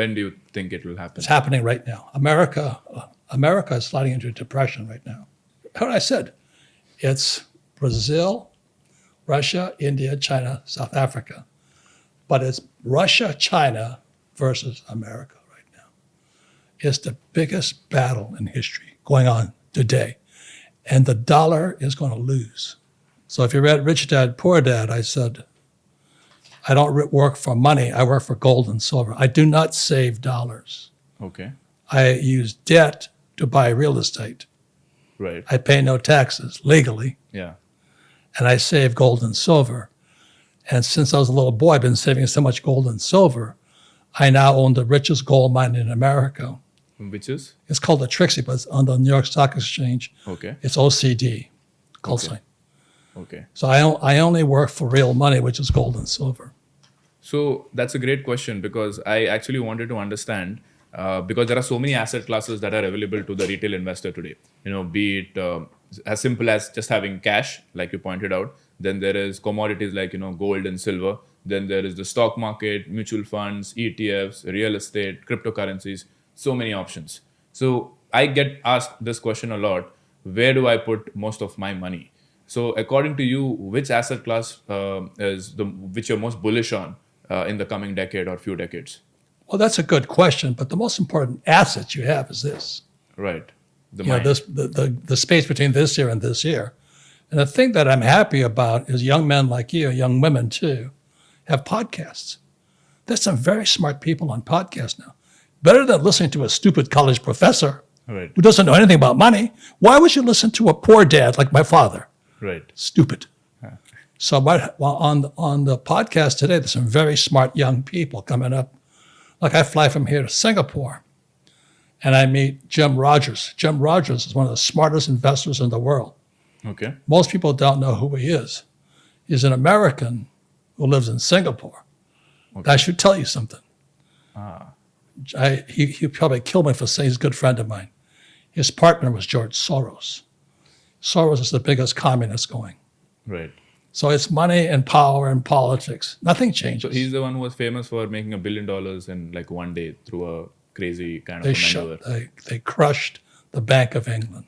When do you think it will happen? It's happening right now. America is sliding into depression right now. What I said, it's Brazil, Russia, India, China, South Africa. But it's Russia, China versus America right now. It's the biggest battle in history going on today. And the dollar is going to lose. So if you read Rich Dad, Poor Dad, I said, I don't work for money. I work for gold and silver. I do not save dollars. Okay. I use debt to buy real estate. Right. I pay no taxes legally, Yeah. and I save gold and silver. And since I was a little boy, I've been saving so much gold and silver. I now own the richest gold mine in America. Which is? It's called the Trixie, but it's on the New York Stock Exchange. Okay. It's OCD, gold Okay. sign. Okay. So I only work for real money, which is gold and silver. So that's a great question, because I actually wanted to understand, because there are so many asset classes that are available to the retail investor today. Be it as simple as just having cash, like you pointed out. Then there is commodities like gold and silver. Then there is the stock market, mutual funds, ETFs, real estate, cryptocurrencies. So many options. So I get asked this question a lot: where do I put most of my money? So according to you, which asset class which you're most bullish on in the coming decade or few decades? Well, that's a good question, but the most important asset you have is this. Right. The You know, mind. the space between this year and this year. And the thing that I'm happy about is young men like you, young women too, have podcasts. There's some very smart people on podcasts now. Better than listening to a stupid college professor Right. who doesn't know anything about money. Why would you listen to a poor dad like my father? Right. Stupid. So on the podcast today, there's some very smart young people coming up. Like I fly from here to Singapore, and I meet Jim Rogers. Jim Rogers is one of the smartest investors in the world. Okay. Most people don't know who he is. He's an American who lives in Singapore. Okay. I should tell you something. He probably killed me for saying he's a good friend of mine. His partner was George Soros. Soros is the biggest communist going. Right. So it's money and power and politics. Nothing changes. So he's the one who was famous for making $1 billion in like one day through a crazy kind of They a maneuver. they crushed the Bank of England.